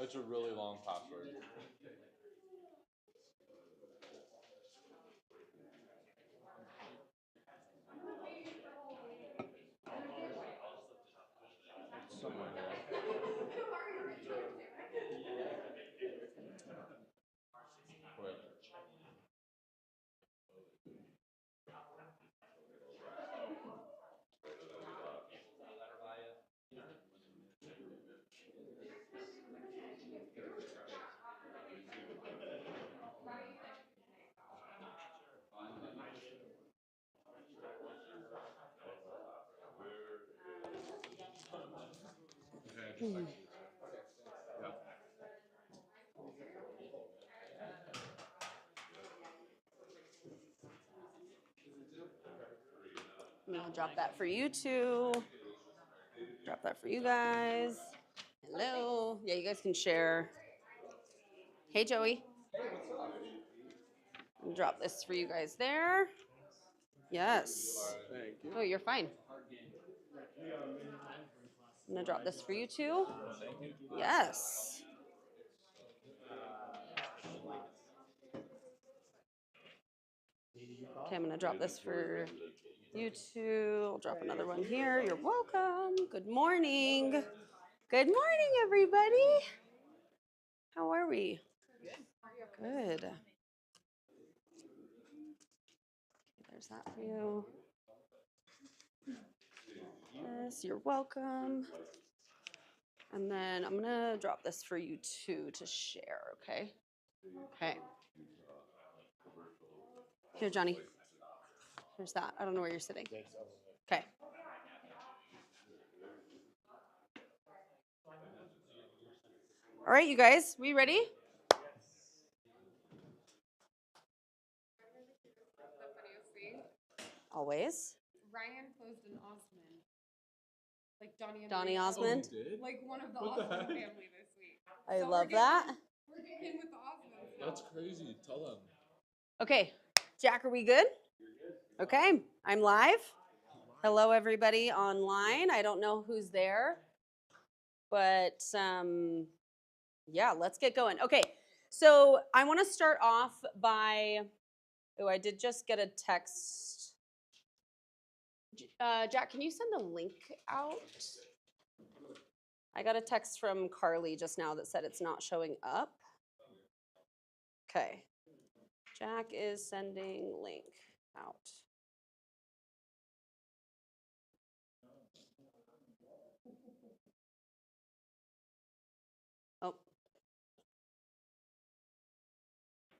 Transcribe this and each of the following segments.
It's a really long password. Somewhere there. Wait. I'm gonna drop that for you two. Drop that for you guys. Hello. Yeah, you guys can share. Hey, Joey. I'll drop this for you guys there. Yes. Thank you. Oh, you're fine. I'm gonna drop this for you too. Thank you. Yes. Okay, I'm gonna drop this for you two. I'll drop another one here. You're welcome. Good morning. Good morning, everybody. How are we? Good. Okay, there's that for you. Yes, you're welcome. And then I'm gonna drop this for you too to share, okay? Okay. Here, Johnny. Here's that. I don't know where you're sitting. Okay. All right, you guys, we ready? Always. Ryan closed an Osmond. Like Donnie Osmond. Oh, he did? Like one of the What the Osmond heck? family this week. I So love that. We're getting in with the Osmonds. That's crazy. Tell them. Okay, Jack, are we good? Okay, I'm live. Hello, everybody online. I don't know who's there, but yeah, let's get going. Okay, so I want to start off by, oh, I did just get a text. Jack, can you send the link out? I got a text from Carly just now that said it's not showing up. Okay. Jack is sending link out. Oh.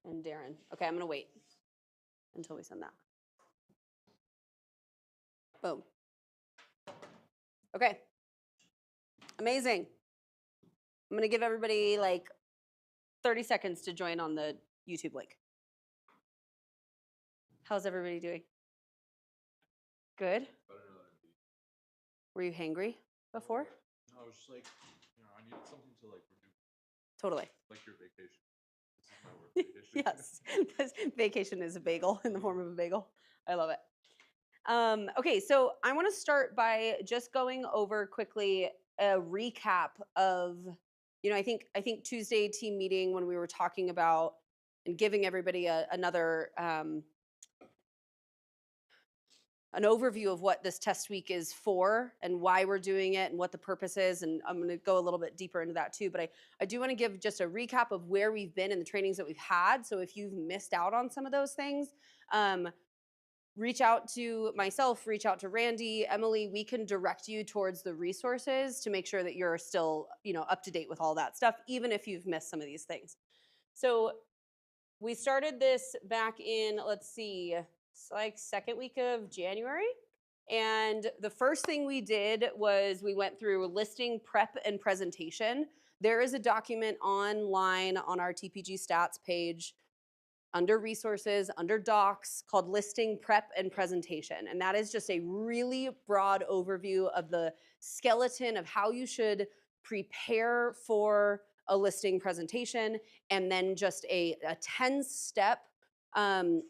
And Darren. Okay, I'm going to wait until we send that. Boom. Okay. Amazing. I'm going to give everybody like 30 seconds to join on the YouTube link. How's everybody doing? Good? Were you hangry before? No, I was just like, I needed something to like renew. Totally. Like your vacation. This is my work vacation. Yes. This vacation is a bagel in the form of a bagel. I love it. Okay, so I want to start by just going over quickly a recap of, I think Tuesday team meeting when we were talking about and giving everybody another an overview of what this test week is for and why we're doing it and what the purpose is. And I'm going to go a little bit deeper into that too. But I do want to give just a recap of where we've been in the trainings that we've had. So if you've missed out on some of those things, reach out to myself, reach out to Randy, Emily. We can direct you towards the resources to make sure that you're still, up to date with all that stuff, even if you've missed some of these things. So we started this back in, let's see, it's like second week of January. And the first thing we did was we went through listing prep and presentation. There is a document online on our TPG stats page under resources, under docs, called listing prep and presentation. And that is just a really broad overview of the skeleton of how you should prepare for a listing presentation, and then just a 10-step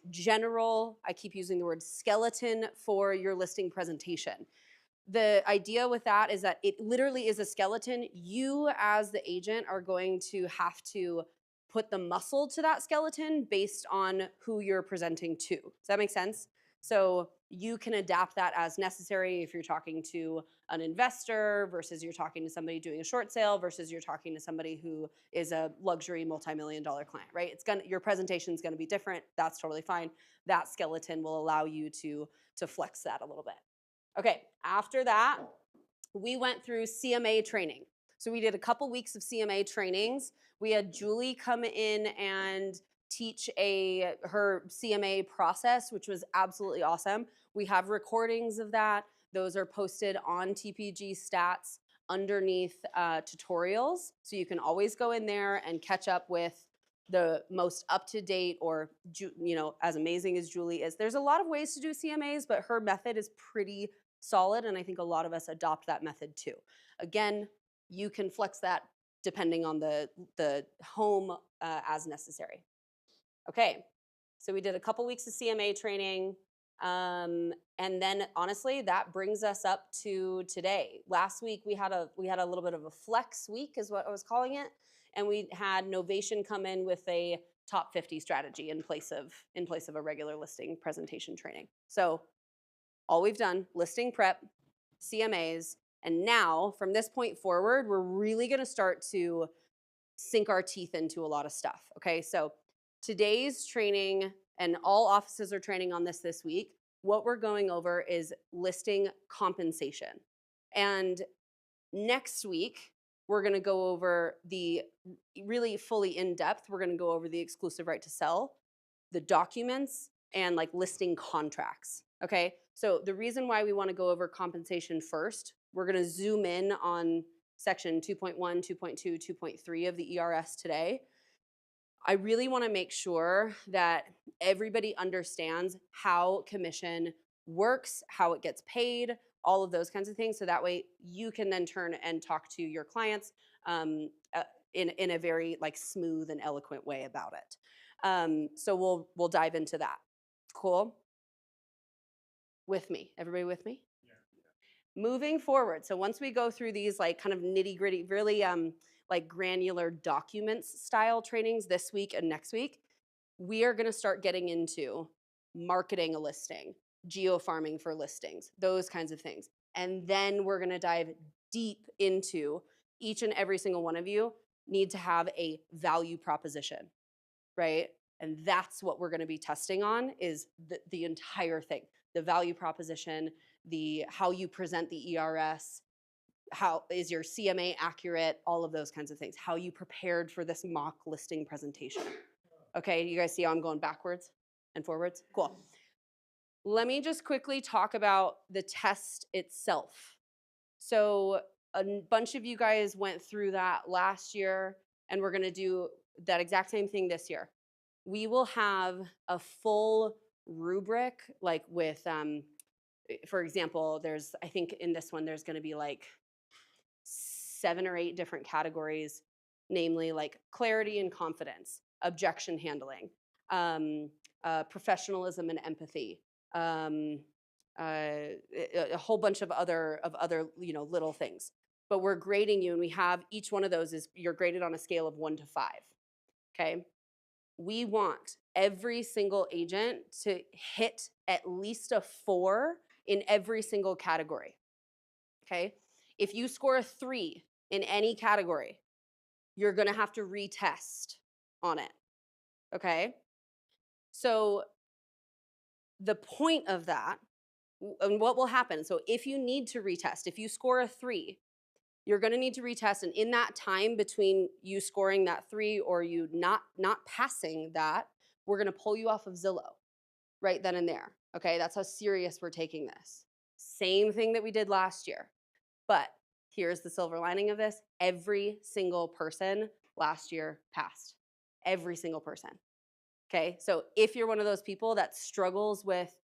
general, I keep using the word skeleton for your listing presentation. the idea with that is that it literally is a skeleton. You as the agent are going to have to put the muscle to that skeleton based on who you're presenting to. Does that make sense? So you can adapt that as necessary if you're talking to an investor versus you're talking to somebody doing a short sale versus you're talking to somebody who is a luxury multi-million-dollar client, right? Your presentation is going to be different. That's totally fine. That skeleton will allow you to flex that a little bit. Okay, after that, we went through CMA training. So we did a couple weeks of CMA trainings. We had Julie come in and teach her CMA process, which was absolutely awesome. We have recordings of that. Those are posted on TPG Stats underneath tutorials. So you can always go in there and catch up with the most up-to-date or, as amazing as Julie is. There's a lot of ways to do CMAs, but her method is pretty solid, and I think a lot of us adopt that method too. Again, you can flex that depending on the home as necessary. Okay, so we did a couple weeks of CMA training, and then honestly, that brings us up to today. Last week we had a little bit of a flex week, is what I was calling it, and we had Novation come in with a top 50 strategy in place of a regular listing presentation training. So all we've done, listing prep, CMAs, and now from this point forward, we're really gonna start to sink our teeth into a lot of stuff, okay? So today's training, and all offices are training on this week, what we're going over is listing compensation. And next week, we're gonna go over the really fully in-depth, we're gonna go over the exclusive right to sell, the documents, and like listing contracts, okay? So the reason why we wanna go over compensation first, we're gonna zoom in on section 2.1, 2.2, 2.3 of the ERS today. I really wanna make sure that everybody understands how commission works, how it gets paid, all of those kinds of things, so that way you can then turn and talk to your clients in a very like smooth and eloquent way about it. So we'll dive into that. Cool? With me, everybody with me? Yeah. Moving forward, so once we go through these like kind of nitty gritty, really like granular documents style trainings this week and next week, we are gonna start getting into marketing a listing, geo-farming for listings, those kinds of things. And then we're gonna dive deep into each and every single one of you need to have a value proposition, right? And that's what we're gonna be testing on is the entire thing. The value proposition, how you present the ERS, how is your CMA accurate, all of those kinds of things. How you prepared for this mock listing presentation. Okay, you guys see how I'm going backwards and forwards? Cool. Let me just quickly talk about the test itself. So a bunch of you guys went through that last year, and we're gonna do that exact same thing this year. We will have a full rubric, like with, for example, I think in this one, there's gonna be like 7 or 8 different categories, namely like clarity and confidence, objection handling, professionalism and empathy, a whole bunch of other little things. But we're grading you, and we have each one of those you're graded on a scale of 1 to 5. Okay, we want every single agent to hit at least a 4 in every single category. Okay, if you score a 3 in any category, you're gonna have to retest on it. Okay, so the point of that, and what will happen, so if you need to retest, if you score a 3, you're gonna need to retest, and in that time between you scoring that 3 or you not passing that, we're gonna pull you off of Zillow right then and there. Okay, that's how serious we're taking this. Same thing that we did last year. But here's the silver lining of this. Every single person last year passed. Every single person. Okay, so if you're one of those people that struggles with,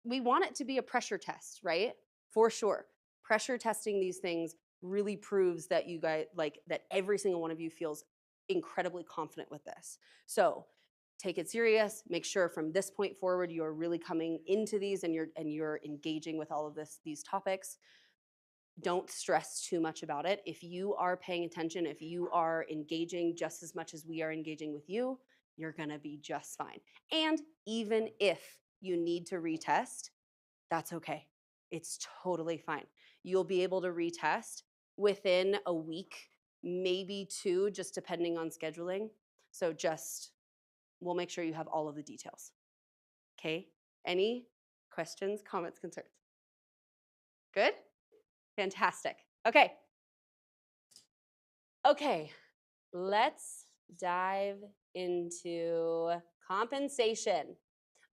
we want it to be a pressure test, right? For sure. Pressure testing these things really proves that you guys, like that every single one of you feels incredibly confident with this. So take it serious. Make sure from this point forward you are really coming into these and you're engaging with all of these topics. Don't stress too much about it. If you are paying attention, if you are engaging just as much as we are engaging with you, you're gonna be just fine. And even if you need to retest, that's okay. It's totally fine. You'll be able to retest within a week, maybe 2, just depending on scheduling. So we'll make sure you have all of the details. Okay? Any questions, comments, concerns? Good? Fantastic. Okay. Okay, let's dive into compensation.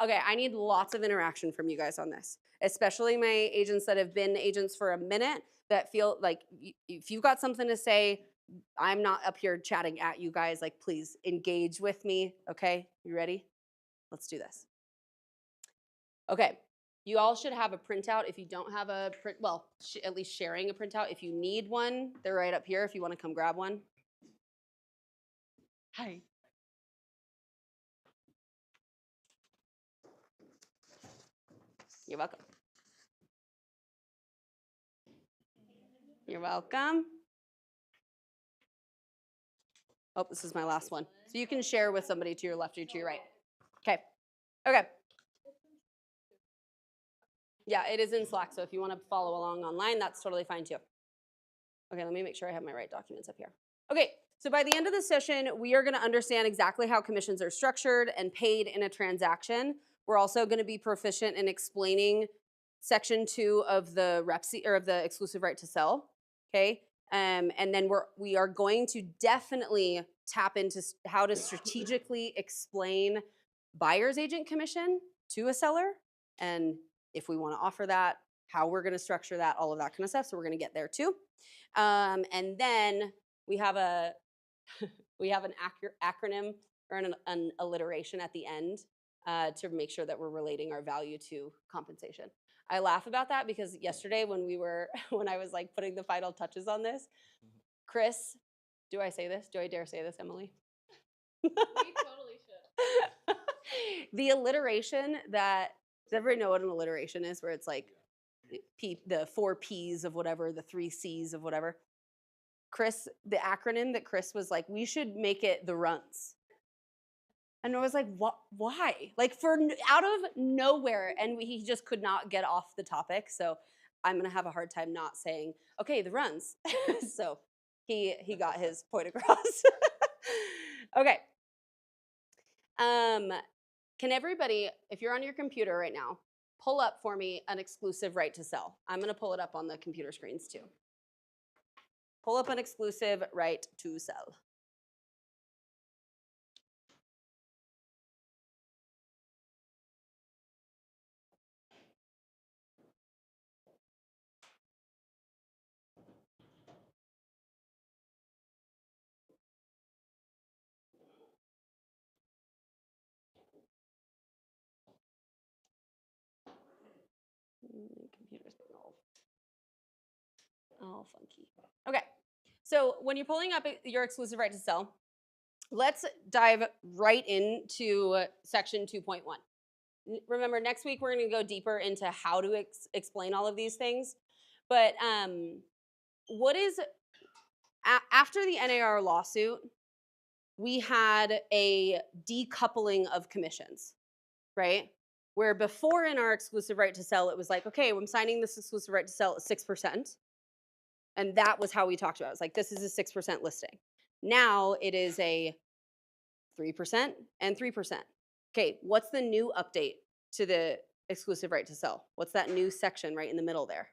Okay, I need lots of interaction from you guys on this, especially my agents that have been agents for a minute that feel like if you've got something to say, I'm not up here chatting at you guys. Like, please engage with me. Okay, you ready? Let's do this. Okay, you all should have a printout. If you don't have a print, well, at least sharing a printout. If you need one, they're right up here if you want to come grab one. Hi. You're welcome. You're welcome. Oh, this is my last one. So you can share with somebody to your left or to your right. Okay. Okay. Yeah, it is in Slack, so if you want to follow along online, that's totally fine too. Okay, let me make sure I have my right documents up here. Okay, so by the end of the session, we are going to understand exactly how commissions are structured and paid in a transaction. We're also going to be proficient in explaining Section 2 of the of the exclusive right to sell. Okay, and then we are going to definitely tap into how to strategically explain buyer's agent commission to a seller, and if we want to offer that, how we're going to structure that, all of that kind of stuff. So we're going to get there too. And then we have an acronym or an alliteration at the end to make sure that we're relating our value to compensation. I laugh about that because yesterday when I was like putting the final touches on this, Chris, do I say this? Do I dare say this, Emily? We totally should. The alliteration does everybody know what an alliteration is? Where it's like the 4 P's of whatever, the 3 C's of whatever. Chris, the acronym that Chris was like, we should make it the runs. And I was like, what? Why? Like out of nowhere, and he just could not get off the topic. So I'm gonna have a hard time not saying, okay, the runs. So he got his point across. Okay. Can everybody, if you're on your computer right now, pull up for me an exclusive right to sell? I'm gonna pull it up on the computer screens too. Pull up an exclusive right to sell. Computer's being all funky. Okay, so when you're pulling up your exclusive right to sell, let's dive right into section 2.1. Remember, next week we're going to go deeper into how to explain all of these things. But what is after the NAR lawsuit, we had a decoupling of commissions, right? Where before in our exclusive right to sell, it was like, okay, I'm signing this exclusive right to sell at 6%. And that was how we talked about it. It's like, this is a 6% listing. Now it is a 3% and 3%. Okay, what's the new update to the exclusive right to sell? What's that new section right in the middle there?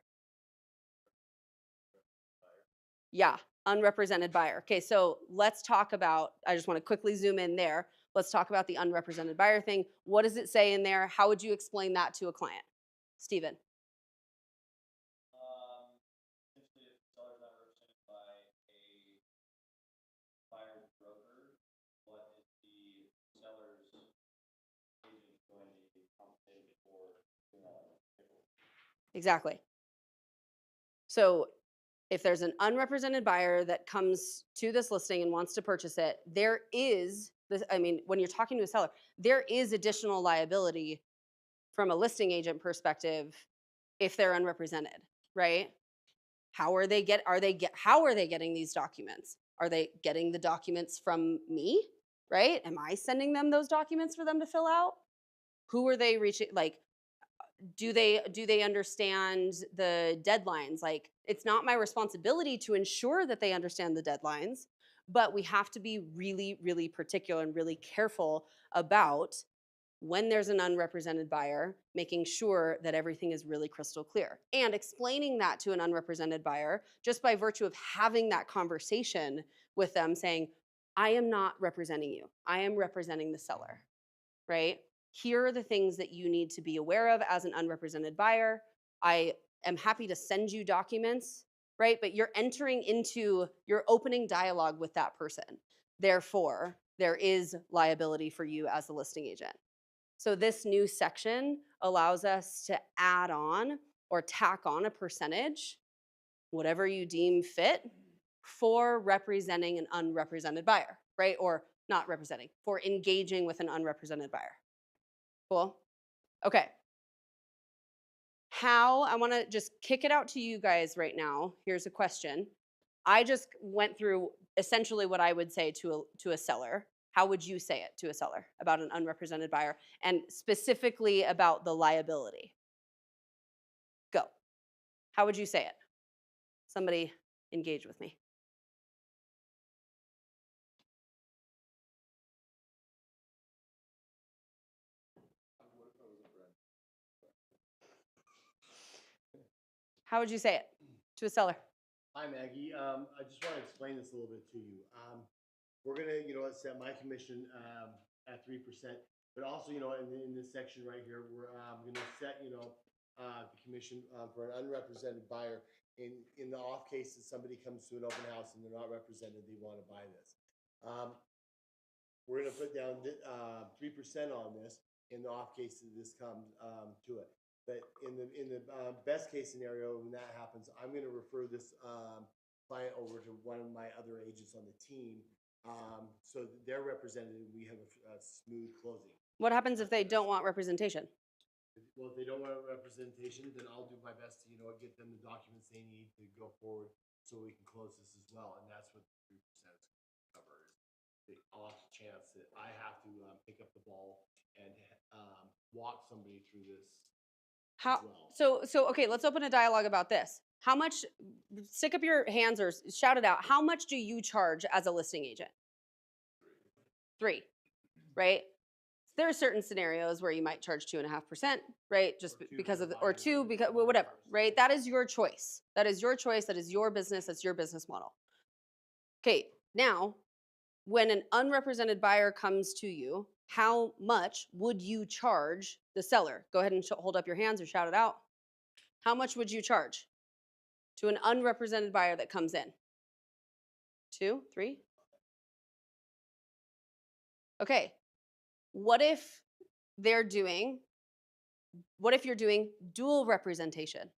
Yeah, unrepresented buyer. Okay, so let's talk about, I just want to quickly zoom in there. Let's talk about the unrepresented buyer thing. What does it say in there? How would you explain that to a client? Steven. Essentially, if the seller is not represented by a buyer's broker, what is the seller's agent going to be compensated for doing that? Exactly. So if there's an unrepresented buyer that comes to this listing and wants to purchase it, there is I mean, when you're talking to a seller, there is additional liability from a listing agent perspective if they're unrepresented, right? How are they getting these documents? Are they getting the documents from me, right? Am I sending them those documents for them to fill out? Who are they reaching? Like, do they understand the deadlines? Like, it's not my responsibility to ensure that they understand the deadlines, but we have to be really, really particular and really careful about when there's an unrepresented buyer, making sure that everything is really crystal clear and explaining that to an unrepresented buyer just by virtue of having that conversation with them saying, I am not representing you. I am representing the seller, right? Here are the things that you need to be aware of as an unrepresented buyer. I am happy to send you documents, right? But you're opening dialogue with that person. Therefore, there is liability for you as the listing agent. So this new section allows us to add on or tack on a percentage, whatever you deem fit, for representing an unrepresented buyer, right? Or not representing, for engaging with an unrepresented buyer. Cool? Okay. I want to just kick it out to you guys right now. Here's a question. I just went through essentially what I would say to a seller. How would you say it to a seller about an unrepresented buyer and specifically about the liability? Go. How would you say it? Somebody engage with me. How would you say it to a seller? Hi, Maggie. I just want to explain this a little bit to you. We're gonna, set my commission at 3%, but also, in this section right here, we're gonna set, the commission for an unrepresented buyer in the off case that somebody comes to an open house and they're not represented, they want to buy this. We're gonna put down 3% on this in the off case that this comes to it. But in the best case scenario, when that happens, I'm going to refer this client over to one of my other agents on the team, so that they're represented. We have a smooth closing. What happens if they don't want representation? Well, if they don't want representation, then I'll do my best to get them the documents they need to go forward, so we can close this as well. And that's what the 3% covers. The off chance that I have to pick up the ball and walk somebody through this. How? Well. So okay, let's open a dialogue about this. How much? Stick up your hands or shout it out. How much do you charge as a listing agent? 3, right? There are certain scenarios where you might charge 2.5%, right? Just because of or 2 because whatever, right? That is your choice. That is your choice. That is your business. That's your business model. Okay, now when an unrepresented buyer comes to you, how much would you charge the seller? Go ahead and hold up your hands or shout it out. How much would you charge to an unrepresented buyer that comes in? 2, 3? Okay. What if you're doing dual representation?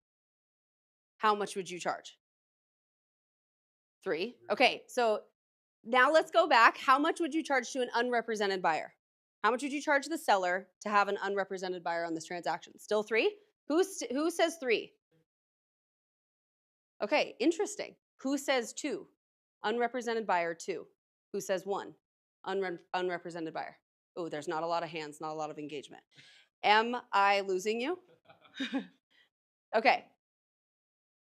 How much would you charge? 3. Okay, so now let's go back. How much would you charge to an unrepresented buyer? How much would you charge the seller to have an unrepresented buyer on this transaction? Still 3? Who says 3? Okay, interesting. Who says 2? Unrepresented buyer 2. Who says 1? Unrepresented buyer. Oh, there's not a lot of hands, not a lot of engagement. Am I losing you? Okay.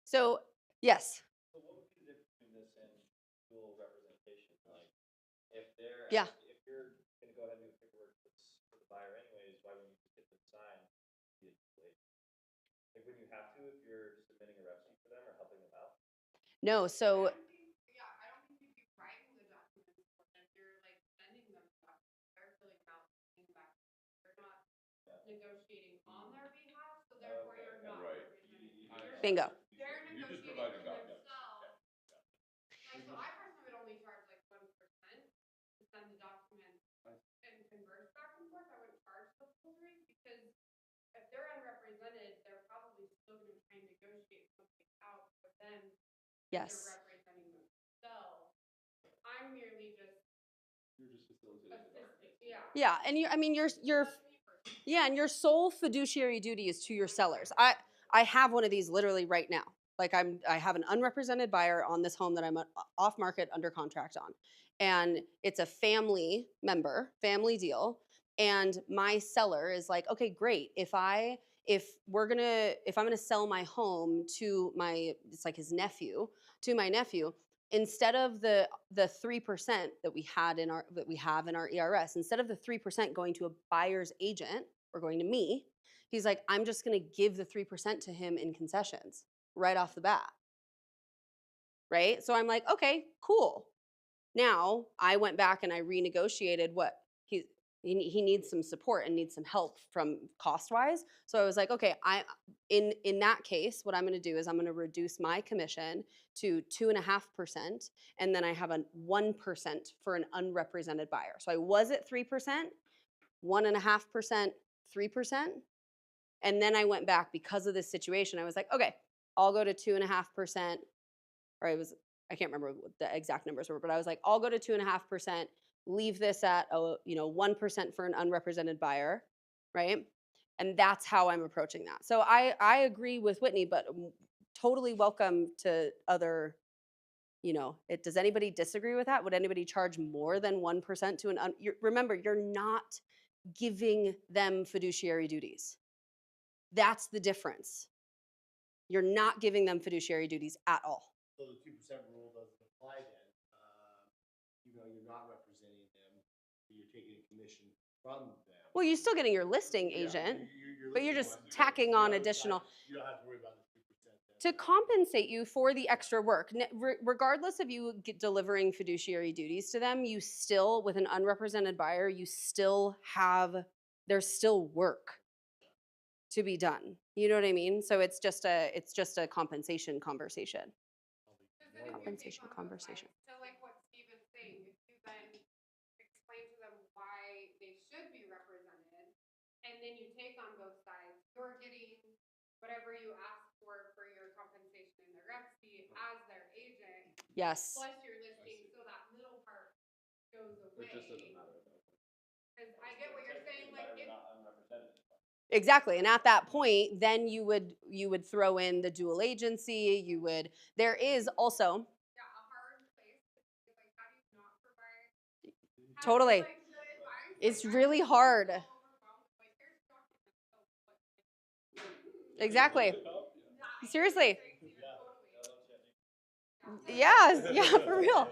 So, yes. So what would be the difference between this and dual representation? Like, if they're Yeah. if you're going to go ahead and do the paperwork for the buyer anyways, why wouldn't you just get them signed? Like, would you have to if you're submitting a rep sheet for them or helping them out? No, so I don't think you'd be writing the documents for them. You're like sending them the documents. They're filling them out, sending them back. You're not negotiating on their behalf, so therefore Okay, you're not right. representing. bingo. They're You're just negotiating providing for documents. themselves. Like, so I personally would only charge like 1% to send the documents and converse back and forth. I wouldn't charge the full 3 because if they're unrepresented, they're probably still going to try and negotiate something out for them. Yes. They're representing themselves. I'm merely just You're just facilitating the document. Yeah. Yeah, and you, I mean, you're, yeah, and your sole fiduciary duty is to your sellers. I have one of these literally right now. Like I have an unrepresented buyer on this home that I'm off market under contract on, and it's a family member, family deal, and my seller is like, okay, great. If I'm gonna sell my home to it's like his nephew, to my nephew, instead of the 3% that we have in our ERS, instead of the 3% going to a buyer's agent or going to me, he's like, I'm just going to give the 3% to him in concessions right off the bat. Right? So I'm like, okay, cool. Now I went back and I renegotiated what he needs some support and needs some help from cost wise. So I was like, okay, in that case, what I'm going to do is I'm going to reduce my commission to 2.5%, and then I have a 1% for an unrepresented buyer. So I was at 3%, 1.5%, 3%, and then I went back because of this situation. I was like, okay, I'll go to 2.5%, or I can't remember what the exact numbers were, but I was like, I'll go to 2.5%, leave this at 1% for an unrepresented buyer, right? And that's how I'm approaching that. So I agree with Whitney, but totally welcome to other, does anybody disagree with that? Would anybody charge more than 1% to remember, you're not giving them fiduciary duties. That's the difference. You're not giving them fiduciary duties at all. So the 2% rule doesn't apply then. You're not representing them, but you're taking a commission from them. Well, you're still getting your listing Yeah, agent, you're but you're listing just one. tacking The on other additional side, you don't have to worry about the 2% to compensate you for the extra work. Regardless of you delivering fiduciary duties to them, you still, with an unrepresented buyer, there's still work to be done. You know what I mean? So it's just a compensation conversation. Because then if you take Compensation on both conversation. sides, so like what Steven's saying, if you then explain to them why they should be represented, and then you take on both sides, you're getting whatever you ask for your compensation and their rep fee as their agent, Yes. plus your listing, so that middle part goes away. It just doesn't matter at that point. Because I get what you're saying, like if, Not unrepresented. Exactly. And at that point, then you would throw in the dual agency. There is also yeah, a hard place, to like, how do you not provide? Totally. Like, good advice? It's Like, really I'm so hard. overwhelmed with, like, here's documents, so what? Exactly. Yeah, Seriously. totally. Yes. Yeah, for real.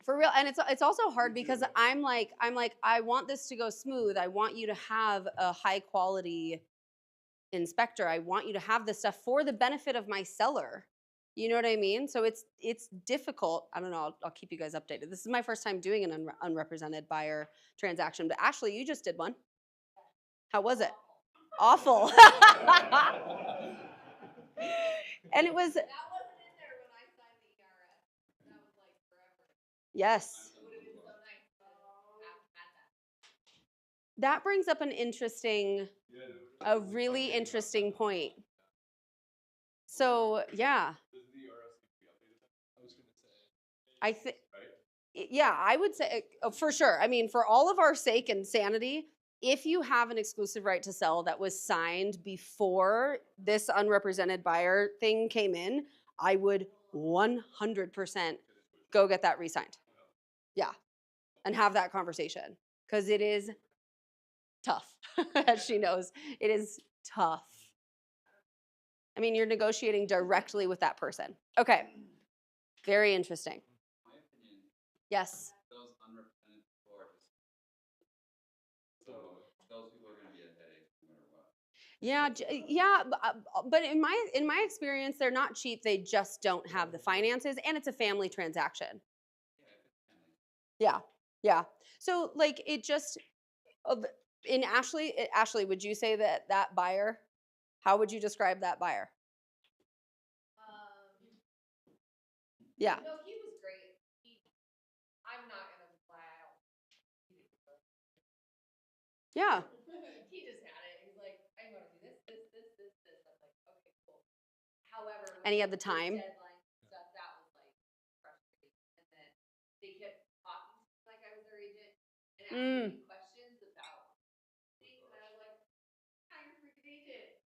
For real. And it's also hard because I'm like, I want this to go smooth. I want you to have a high quality inspector. I want you to have this stuff for the benefit of my seller. You know what I mean? So it's difficult. I don't know. I'll keep you guys updated. This is my first time doing an unrepresented buyer transaction. But Ashley, you just did one. How was it? Awful. And it was. That wasn't in there when I signed the ERS. That was like forever. Yes. It would have been so nice to have had that. That brings up a really interesting point. So yeah, Does the ERS need to be updated? I was gonna say. I think. Right? Yeah, I would say for sure. I mean, for all of our sake and sanity, if you have an exclusive right to sell that was signed before this unrepresented buyer thing came in, I would 100% go get that re-signed. Yeah, and have that conversation because it is tough, as she knows. It is tough. I mean, you're negotiating directly with that person. Okay, very interesting. My opinion, Yes. those unrepresented before, so those people are going to be a headache no matter what. Yeah, but in my experience, they're not cheap. They just don't have the finances, and it's a family transaction. Yeah, if it's family. Yeah. So like it just in Ashley, would you say that buyer? How would you describe that buyer? Yeah. No, he was great. I'm not gonna lie. Yeah. He just had it. He's like, I want to do this. I was like, okay, cool. However, And he had the time. Deadline stuff, that was like frustrating. And then they kept talking like I was their and asking me questions about things, and I was like, "Yeah, you're freaking agent."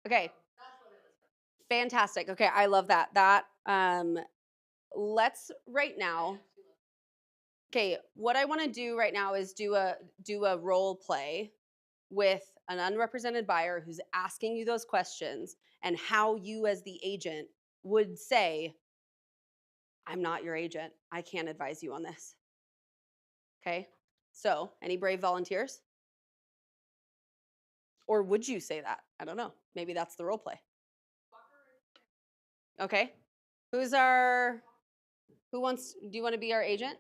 Okay, That's what it was from. fantastic. Okay, I love that. Let's right now. Okay, what I want to do right now is do a role play with an unrepresented buyer who's asking you those questions and how you as the agent would say, I'm not your agent. I can't advise you on this. Okay? So, any brave volunteers? Or would you say that? I don't know. Maybe that's the role play. Okay. Who wants, do you want to be our agent?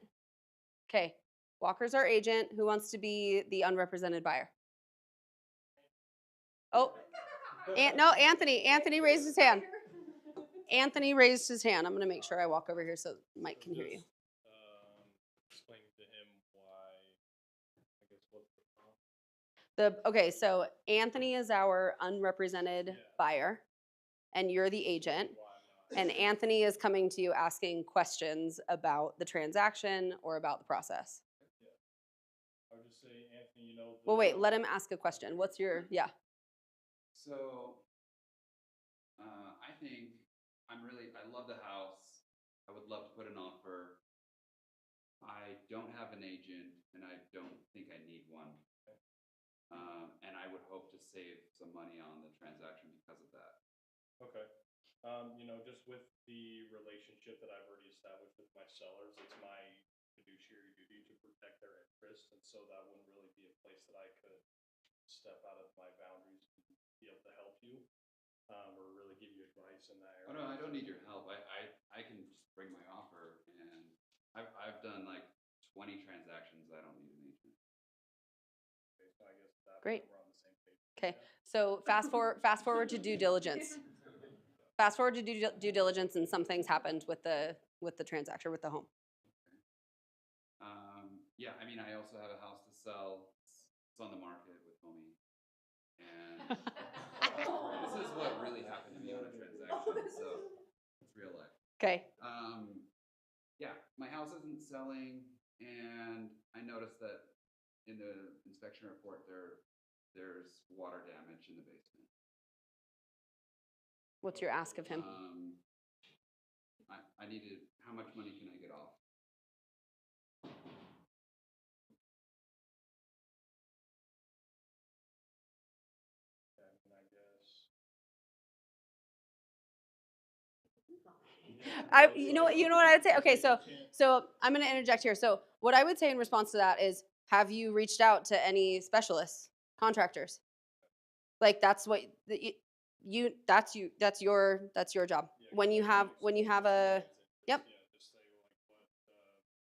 Okay. Walker's our agent. Who wants to be the unrepresented buyer? Oh, no, Anthony. Anthony raised his hand. Anthony raised his hand. I'm going to make sure I walk over here so Mike can hear you. Explaining to him why, I guess, what's the problem? Okay, so Anthony is our unrepresented buyer, and you're the agent. Why I'm not. And Anthony is coming to you asking questions about the transaction or about the process. I would just say, Anthony, you know. Well, wait, let him ask a question. What's your, yeah. So, I think I love the house. I would love to put an offer. I don't have an agent and I don't think I need one. And I would hope to save some money on the transaction because of that. Okay. You know, just with the relationship that I've already established with my sellers, it's my fiduciary duty to protect their interests. And so that wouldn't really be a place that I could step out of my boundaries to be able to help you. Or really give you advice in that area. Oh no, I don't need your help. I can just bring my offer, and I've done like 20 transactions. I don't need an agent. Okay, so I guess that Great. we're on the same page. Okay, so fast forward to due diligence. Fast forward to due diligence, and some things happened with the transaction, with the home. Yeah, I mean, I also have a house to sell. It's on the market with Homie, and this is what really happened to me on a transaction. So it's real life. Okay. Yeah, my house isn't selling, and I noticed that in the inspection report there's water damage in the basement. What's your ask of him? I needed, how much money can I get off? And I guess. You know what I'd say? Okay, so I'm going to interject here. So what I would say in response to that is, have you reached out to any specialists, contractors? Like that's what that's your job. When you have a, yep. Yeah, just say like what,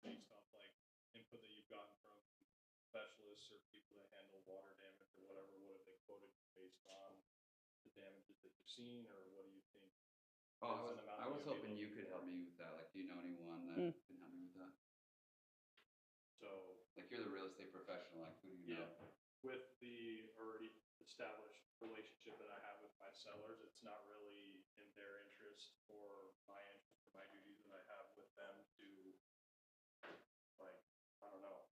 based off like input that you've gotten from specialists or people that handle water damage or whatever, what have they quoted based on the damages that you've seen, or what do you think? Oh, is an amount I that was you'd be hoping able you to could help afford? me with that. Like, do you know anyone that can help me with that? So, Like, you're the real estate professional. Like, who do you know? with the already established relationship that I have with my sellers, it's not really in their interest or my interest or my duties that I have with them to, like, I don't know,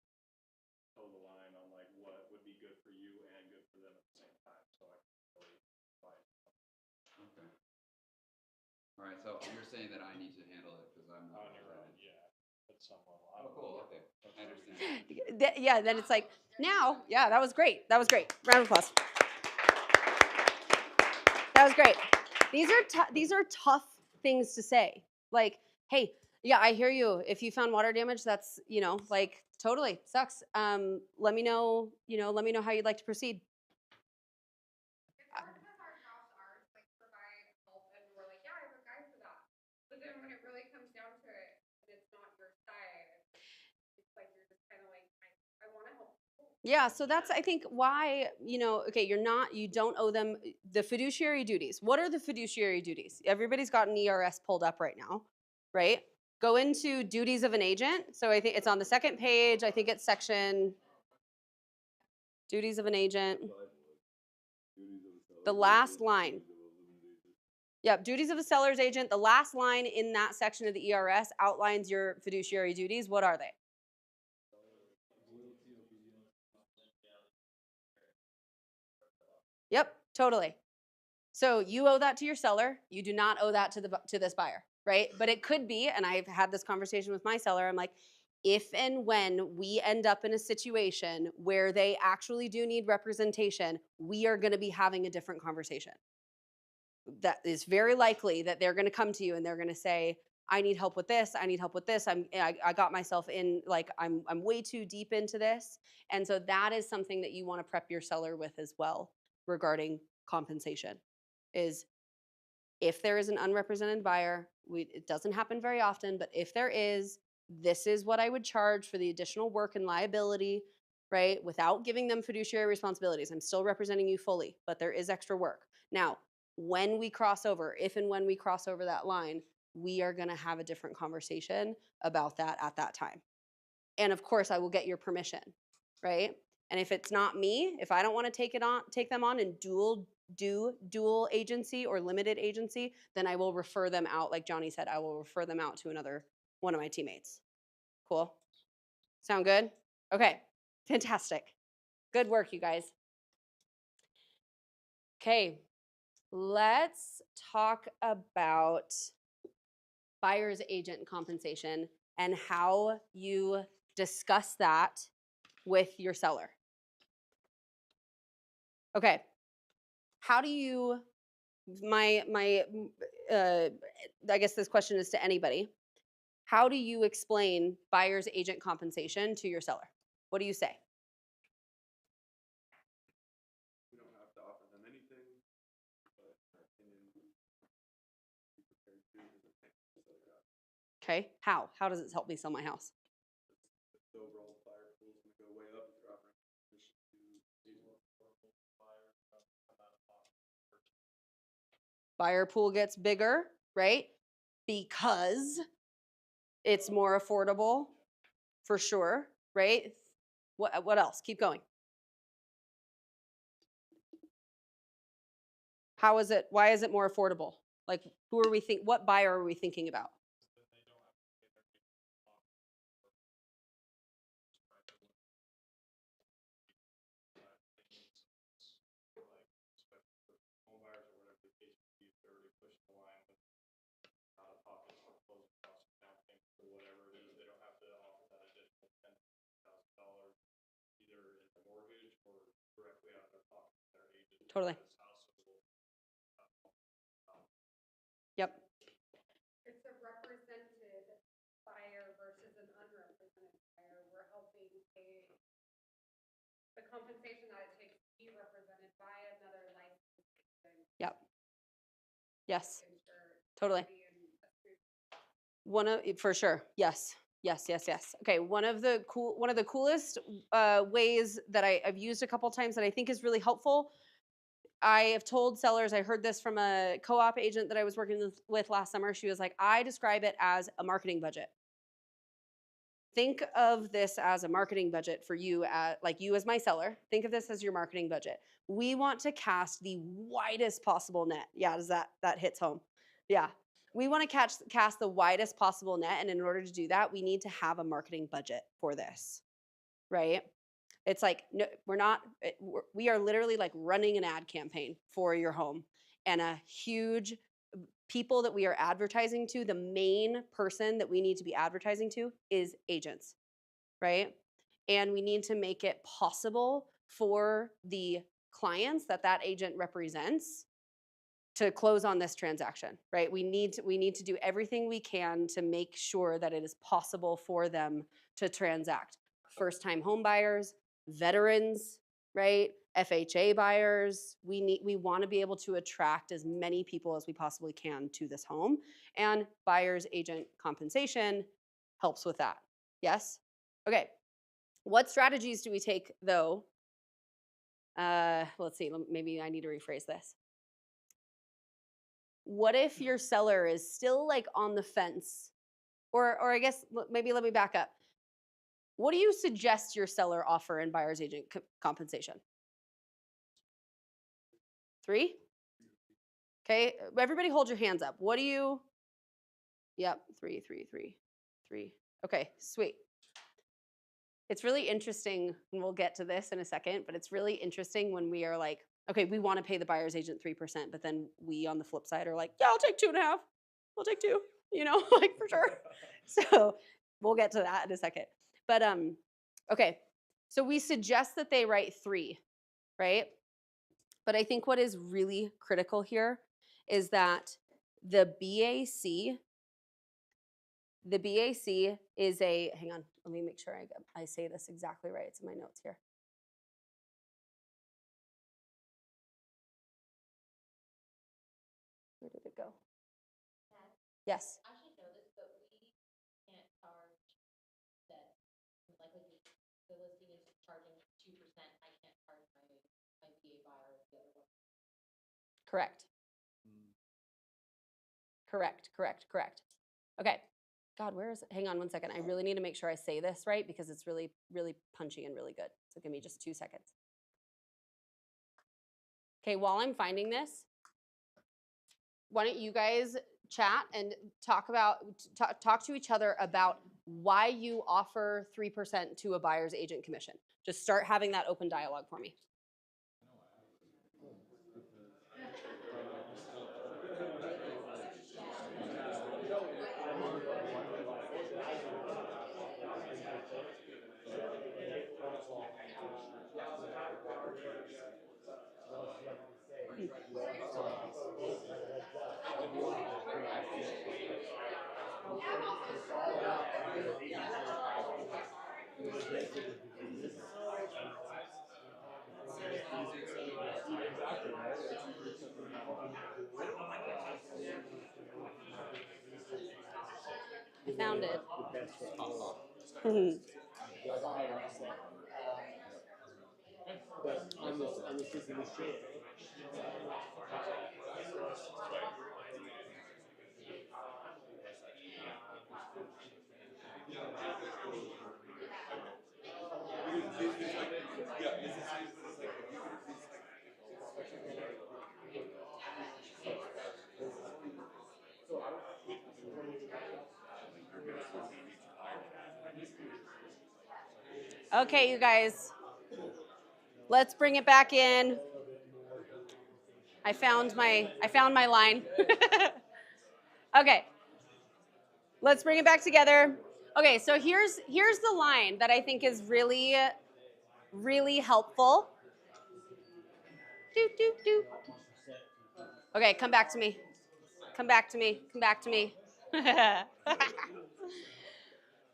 toe the line on like what would be good for you and good for them at the same time. So I can really find. Okay. All right. So you're saying that I need to handle it because I'm not On your own, represented. yeah, at some level. Oh, cool. Okay. I understand. Yeah, then it's like, now, yeah, that was great. That was great. Round of applause. That was great. These are tough things to say. Like, hey, yeah, I hear you. If you found water damage, that's, like, totally sucks. Let me know how you'd like to proceed. It's hard because our jobs are to like provide help, and we're like, yeah, I have a guy for that. But then when it really comes down to it, and it's not your side, it's like you're just kind of like, I want to help. Yeah, so that's, I think, why, okay, you don't owe them the fiduciary duties. What are the fiduciary duties? Everybody's got an ERS pulled up right now, right? Go into duties of an agent. So I think it's on the second page. I think it's section duties of an agent. The last line. Yep, duties of a seller's agent. The last line in that section of the ERS outlines your fiduciary duties. What are they? Yep, totally. So you owe that to your seller. You do not owe that to this buyer, right? But it could be, and I've had this conversation with my seller. I'm like, if and when we end up in a situation where they actually do need representation, we are going to be having a different conversation. That is very likely that they're going to come to you and they're going to say, I need help with this. I need help with this. I got myself in, like, I'm way too deep into this. And so that is something that you want to prep your seller with as well regarding compensation is if there is an unrepresented buyer, it doesn't happen very often, but if there is, this is what I would charge for the additional work and liability, right? Without giving them fiduciary responsibilities. I'm still representing you fully, but there is extra work. Now, when we cross over, if and when we cross over that line, we are going to have a different conversation about that at that time. And of course, I will get your permission, right? And if it's not me, if I don't want to take them on and do dual agency or limited agency, then I will refer them out. Like Johnny said, I will refer them out to another one of my teammates. Cool. Sound good? Okay. Fantastic. Good work, you guys. Okay. Let's talk about buyer's agent compensation and how you discuss that with your seller. Okay. How do you, I guess this question is to anybody. How do you explain buyer's agent compensation to your seller? What do you say? We don't have to offer them anything, but in our opinion, be prepared to do the things that they got. Okay. How does it help me sell my house? The overall buyer pool is gonna go way up if you're offering permission to see more affordable buyers come out of pocket. Buyer pool gets bigger, right? Because it's more affordable, for sure, right? What else? Keep going. How is it? Why is it more affordable? Like, what buyer are we thinking about? That they don't have to pay their agent off for like especially for home buyers or whatever the case may be, if they're already pushing the line with out of pocket for closing costs, down payment for whatever it is, they don't have to offer that additional $10,000 either in the mortgage or directly out of their pocket to their agent. Totally. Because household, Yep. It's a represented buyer versus an unrepresented buyer. We're helping pay the compensation that it takes to be represented by another licensed agent. Yep. Yes. Insured. Totally. For sure. Yes. Okay. One of the coolest ways that I've used a couple times that I think is really helpful. I have told sellers, I heard this from a co-op agent that I was working with last summer. She was like, I describe it as a marketing budget. Think of this as a marketing budget for you, like you as my seller. Think of this as your marketing budget. We want to cast the widest possible net. Yeah, does that hits home? Yeah. We want to cast the widest possible net, and in order to do that, we need to have a marketing budget for this, right? It's like, no, we are literally like running an ad campaign for your home, and a huge people that we are advertising to, the main person that we need to be advertising to is agents, right? And we need to make it possible for the clients that agent represents to close on this transaction, right? We need to do everything we can to make sure that it is possible for them to transact. First-time home buyers, veterans, right? FHA buyers. We want to be able to attract as many people as we possibly can to this home, and buyer's agent compensation helps with that. Yes? Okay. What strategies do we take though? Let's see, maybe I need to rephrase this. What if your seller is still like on the fence? Or I guess maybe let me back up. What do you suggest your seller offer in buyer's agent compensation? 3? Okay, everybody hold your hands up. What do you? Yep, 3. Okay, sweet. It's really interesting, and we'll get to this in a second, but it's really interesting when we are like, okay, we want to pay the buyer's agent 3%, but then we on the flip side are like, yeah, I'll take 2.5. I'll take 2, like for sure. So we'll get to that in a second. But okay, so we suggest that they write 3, right? But I think what is really critical here is that the BAC is a, hang on, let me make sure I say this exactly right. It's in my notes here. Where did it go? Yes. I should know this, but we can't charge that, like the listing is charging 2%, I can't charge my VA buyer the other one. Correct. Correct. Okay. God, where is it? Hang on one second. I really need to make sure I say this right because it's really, really punchy and really good. So give me just 2 seconds. Okay, while I'm finding this, why don't you guys chat and talk to each other about why you offer 3% to a buyer's agent commission. Just start having that open dialogue for me. I found it. Okay, you guys, let's bring it back in. I found my line. Okay, let's bring it back together. Okay, so here's the line that I think is really, really helpful. Okay, come back to me. Come back to me.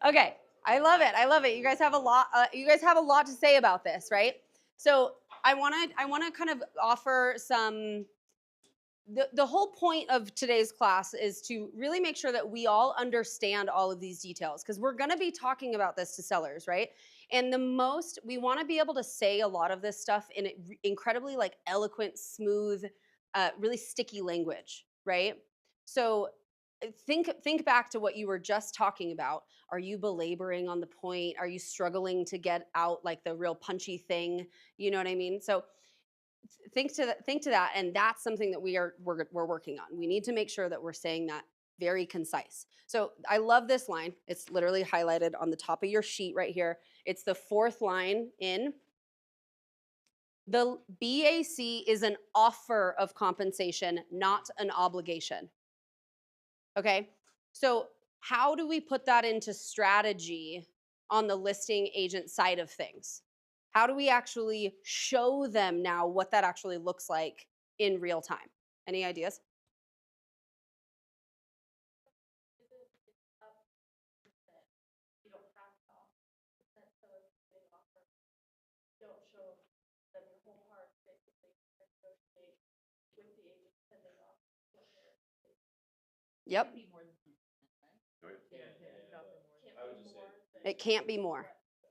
Okay, I love it. You guys have a lot. You guys have a lot to say about this, right? So I want to kind of offer some. The whole point of today's class is to really make sure that we all understand all of these details because we're going to be talking about this to sellers, right? And we want to be able to say a lot of this stuff in incredibly like eloquent, smooth, really sticky language, right? So think back to what you were just talking about. Are you belaboring on the point? Are you struggling to get out like the real punchy thing? You know what I mean? So think to that, and that's something that we're working on. We need to make sure that we're saying that very concise. So I love this line. It's literally highlighted on the top of your sheet right here. It's the 4th line in. The BAC is an offer of compensation, not an obligation. Okay? So how do we put that into strategy on the listing agent side of things? How do we actually show them now what that actually looks like in real time? Any ideas? You don't have to offer percent, so if they offer, don't show them your whole part, basically negotiate with the agent and they offer. Yep. Be more than 10%, right? It can't be more.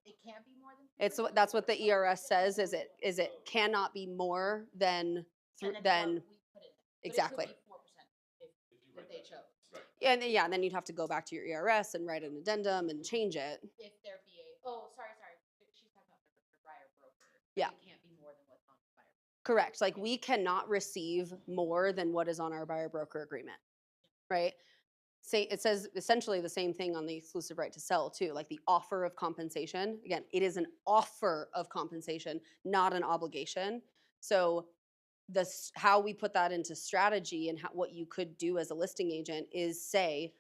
It can't be more than. That's what the ERS says. Is it cannot be more than than exactly. 4% if they chose. Yeah, and then you'd have to go back to your ERS and write an addendum and change it. If they're BA, sorry. She's talking about the buyer broker. Yeah. It can't be more than what's on the buyer. Correct. Like we cannot receive more than what is on our buyer broker agreement, right? It says essentially the same thing on the exclusive right to sell too, like the offer of compensation. Again, it is an offer of compensation, not an obligation. So how we put that into strategy and what you could do as a listing agent is say,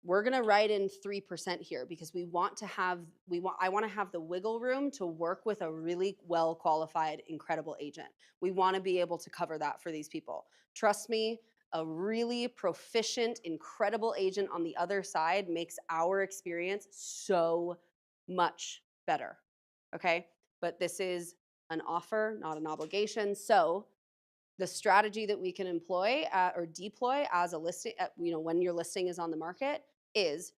we're going to write in 3% here because I want to have the wiggle room to work with a really well qualified, incredible agent. We want to be able to cover that for these people. Trust me, a really proficient, incredible agent on the other side makes our experience so much better. Okay? But this is an offer, not an obligation. So the strategy that we can employ or deploy as a listing, when your listing is on the market, is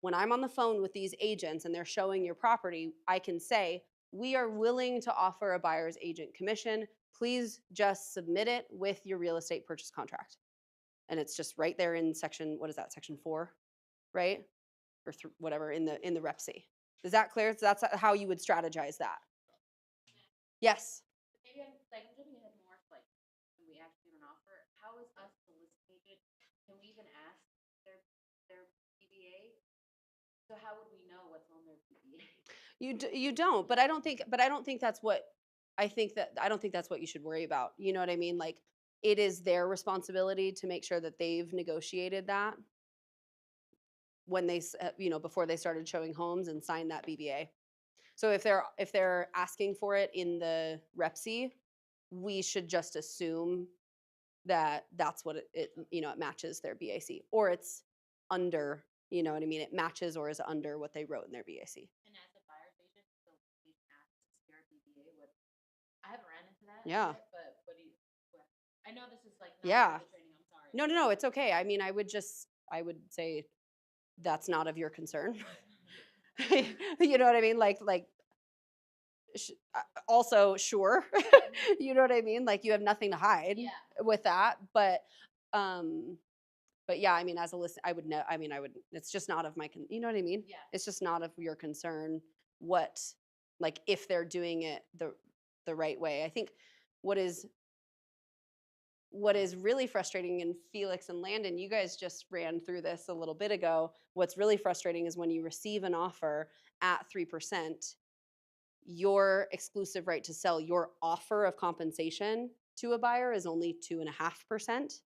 when I'm on the phone with these agents and they're showing your property, I can say, we are willing to offer a buyer's agent commission. Please just submit it with your real estate purchase contract. And it's just right there in section, what is that, section 4, right? Or whatever in the Rep C. Is that clear? So that's how you would strategize that. Yes. Maybe I'm jumping ahead more to when we actually do an offer. How is us the listing agent? Can we even ask their BBA? So how would we know what's on their BBA? You don't, but I don't think that's what I don't think that's what you should worry about. You know what I mean? Like, it is their responsibility to make sure that they've negotiated that when they before they started showing homes and signed that BBA. So if they're asking for it in the Rep C, we should just assume that that's what it matches their BAC, or it's under, you know what I mean? It matches or is under what they wrote in their BAC. And as a buyer's agent, so we can ask to see our BBA. I haven't ran into that. Yeah. Yet, but I know this is not Yeah. the training. I'm sorry. No, it's okay. I mean, I would say that's not of your concern. You know what I mean? Also, sure. You know what I mean? Like, you have nothing to hide with that. But yeah, I mean, as a list, I would know. I mean, it's just not of my. You know what I mean? Yeah. It's just not of your concern. If they're doing it the right way. I think what is really frustrating, and Felix and Landon, you guys just ran through this a little bit ago. What's really frustrating is when you receive an offer at 3%, your exclusive right to sell, your offer of compensation to a buyer is only 2.5%.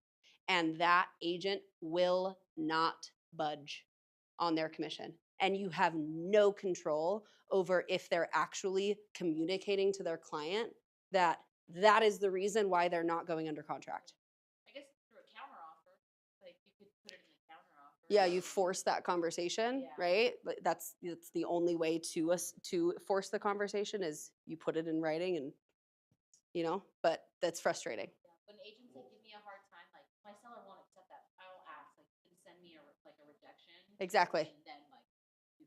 And that agent will not budge on their commission. And you have no control over if they're actually communicating to their client that is the reason why they're not going under contract. I guess through a counter offer, you could put it in the counter offer. Yeah, you force that conversation, right? That's the only way to force the conversation is you put it in writing, and but that's frustrating. Yeah. When agents give me a hard time, my seller won't accept that, I'll ask, can you send me a rejection? Exactly. And then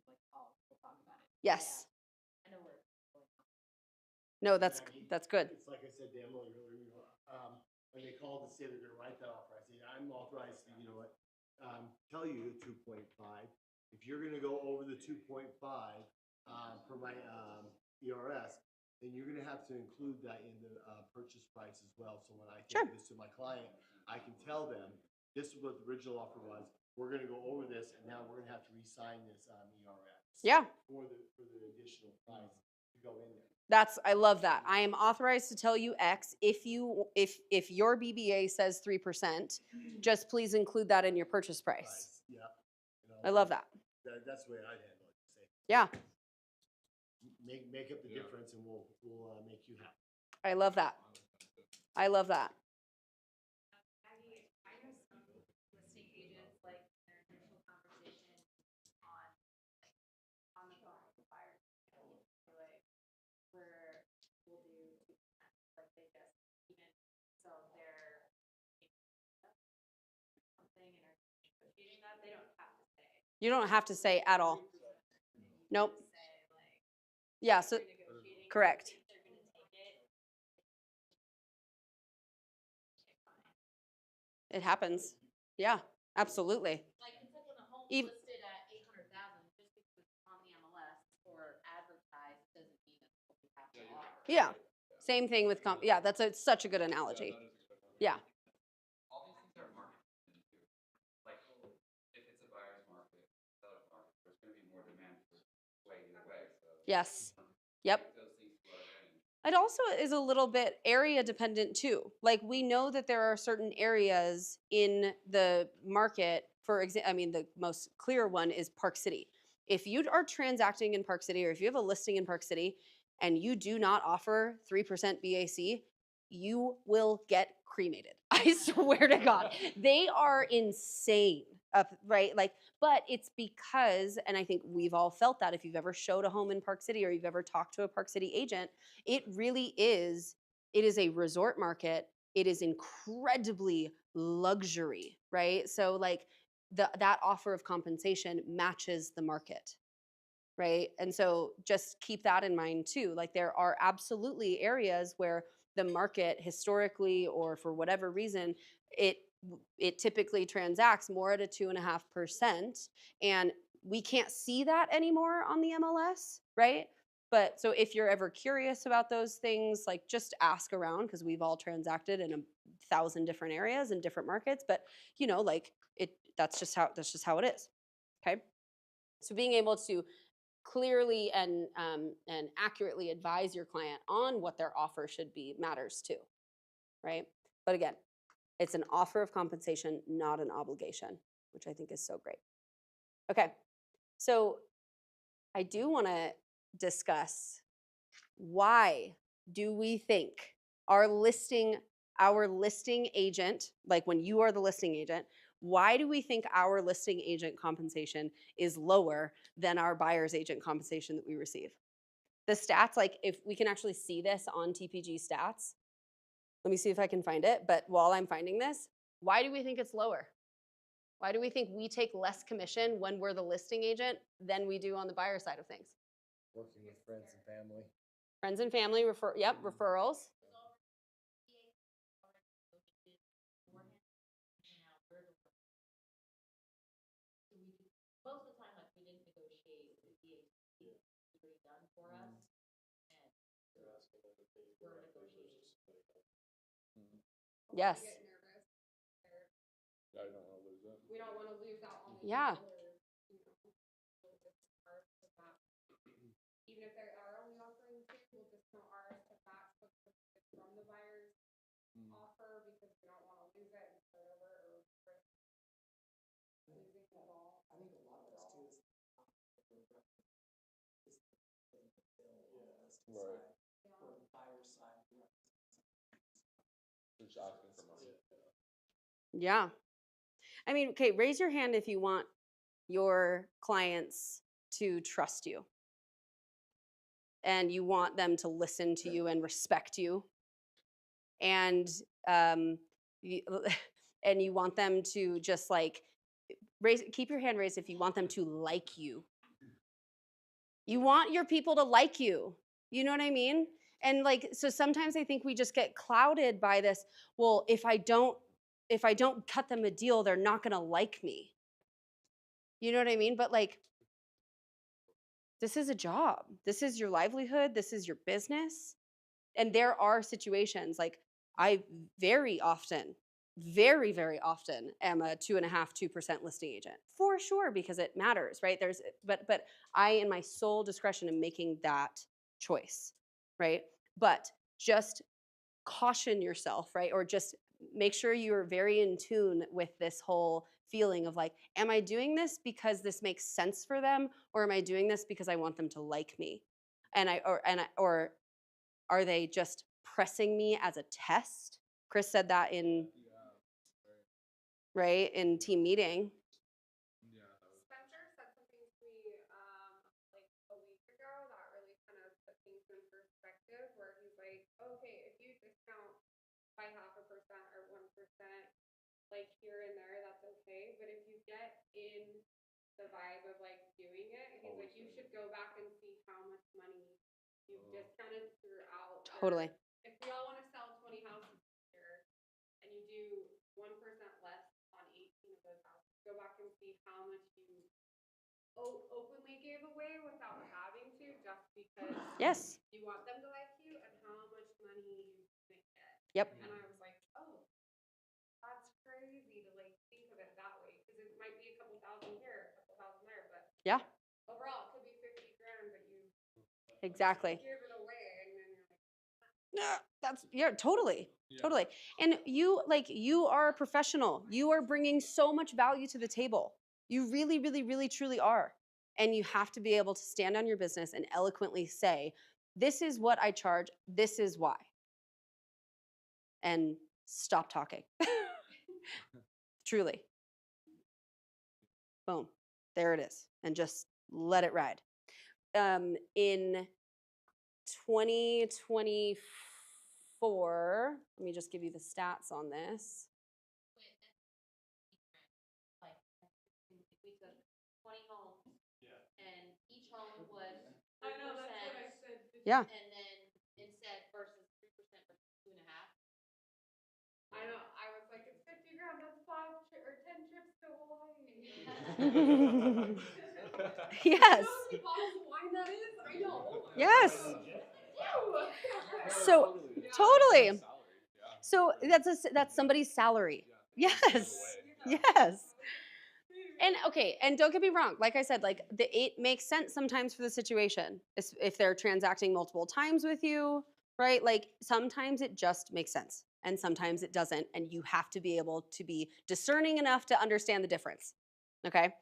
we'll talk about it. Yes. Yeah. I know where it's going. No, that's good. It's like I said to Emily earlier, when they called to say they're gonna write that offer, I said, I'm authorized to, tell you 2.5. If you're gonna go over the 2.5, for my, ERS, then you're gonna have to include that in the, purchase price as well. So when I take this to my client, I can tell them, this is what the original offer was. We're gonna go over this, and now we're gonna have to re-sign this, ERS. Yeah. For the additional price to go in there. I love that. I am authorized to tell you X. If your BBA says 3%, just please include that in your purchase price. Yeah. I love that. That's the way I'd handle it. Say, Yeah. make up the difference, and we'll make you happy. I love that. I love that. I know some listing agents, their initial conversation on the phone with the buyer, where we'll do 2%, they just even, so they're something and are negotiating that, they don't have to say. You don't have to say at all. Nope. Yeah, so correct. They're gonna take it. It happens. Yeah, absolutely. It's like when a home's Even- listed at 800,000, just because it's on the MLS or advertised doesn't mean that's what we have to offer. Yeah. Same thing with yeah, that's such a good analogy. Yeah. All these things are market dependent too. If it's a buyer's market, seller's market, there's going to be more demand for way either way. So Yes. Yep. those things flow in. It also is a little bit area dependent too. Like we know that there are certain areas in the market, for example, I mean, the most clear one is Park City. If you are transacting in Park City or if you have a listing in Park City and you do not offer 3% BAC, you will get cremated. I swear to God. They are insane up, right? Like, but it's because, and I think we've all felt that if you've ever showed a home in Park City or you've ever talked to a Park City agent, it really is, it is a resort market. It is incredibly luxury, right? So like that offer of compensation matches the market, right? And so just keep that in mind too. Like there are absolutely areas where the market historically or for whatever reason, it typically transacts more at a 2.5%. And we can't see that anymore on the MLS, right? But so if you're ever curious about those things, like just ask around because we've all transacted in 1,000 different areas and different markets. But you know, like that's just how it is. Okay. So being able to clearly and accurately advise your client on what their offer should be matters too, right? But again, it's an offer of compensation, not an obligation, which I think is so great. Okay, so I do want to discuss why do we think our listing agent, like when you are the listing agent, why do we think our listing agent compensation is lower than our buyer's agent compensation that we receive? The stats, like if we can actually see this on TPG stats, let me see if I can find it. But while I'm finding this, why do we think it's lower? Why do we think we take less commission when we're the listing agent than we do on the buyer side of things? Working with friends and family. Friends and family, referrals. Most of the time, like, we didn't negotiate with the agency, it was already done for us, and we're negotiating. Yes. We get nervous. I don't wanna lose it. We don't want to lose out on the Yeah. deal or, you know, so it's hard to match. Even if they are only offering two, we'll discount ours to match what's from the buyer's offer because we don't want to lose it and start over or risk losing it all. I think a lot of this too is Right. or the buyer side. They're just asking for money. Yeah. I mean, okay, raise your hand if you want your clients to trust you and you want them to listen to you and respect you. And and you want them to just like keep your hand raised if you want them to like you. You want your people to like you. You know what I mean? And like, so sometimes I think we just get clouded by this, well, if I don't cut them a deal, they're not gonna like me. You know what I mean? But like, this is a job. This is your livelihood. This is your business. And there are situations like I very often, very, very often am a 2.5% listing agent for sure because it matters, right? But I, in my sole discretion, am making that choice, right? But just caution yourself, right? Or just make sure you're very in tune with this whole feeling of like, am I doing this because this makes sense for them, or am I doing this because I want them to like me? Or are they just pressing me as a test? Chris said that in right in team meeting. Spencer said something to me like a week ago that really kind of put things in perspective where he's like, okay, if you discount by 0.5% or 1%, like here and there, that's okay. But if you get in the vibe of like doing it, he's like, you should go back and see how much money you've discounted throughout. Totally. If we all want to sell 20 houses here and you do 1% less on 18 of those houses, go back and see how much you openly gave away without having to, just because Yes. you want them to like you, and how much money you didn't get. Yep. And I was like, oh, that's crazy to like think of it that way, because it might be a couple thousand here, a couple thousand there, but Yeah. overall it could be 50 grand, but you Exactly. give it away, and then you're like, Yeah, totally. Yeah. Totally. And you are a professional. You are bringing so much value to the table. You really, really, really, truly are. And you have to be able to stand on your business and eloquently say, this is what I charge, this is why. And stop talking. Truly. Boom. There it is. And just let it ride. In 2024, let me just give you the stats on this. Like, we took 20 homes, and each home was 3%. I know, that's what I said. Yeah. And then instead versus 3% versus 2.5. I know, I was like, it's 50 grand, that's 10 trips to Hawaii. Yes. You know how many bottles of wine that is? I know. Yes. Ew. So totally. So Yeah. that's somebody's salary. Yeah. Yes. Yes. And okay, and don't get me wrong. Like I said, it makes sense sometimes for the situation. If they're transacting multiple times with you, right? Like sometimes it just makes sense, and sometimes it doesn't, and you have to be able to be discerning enough to understand the difference. Okay,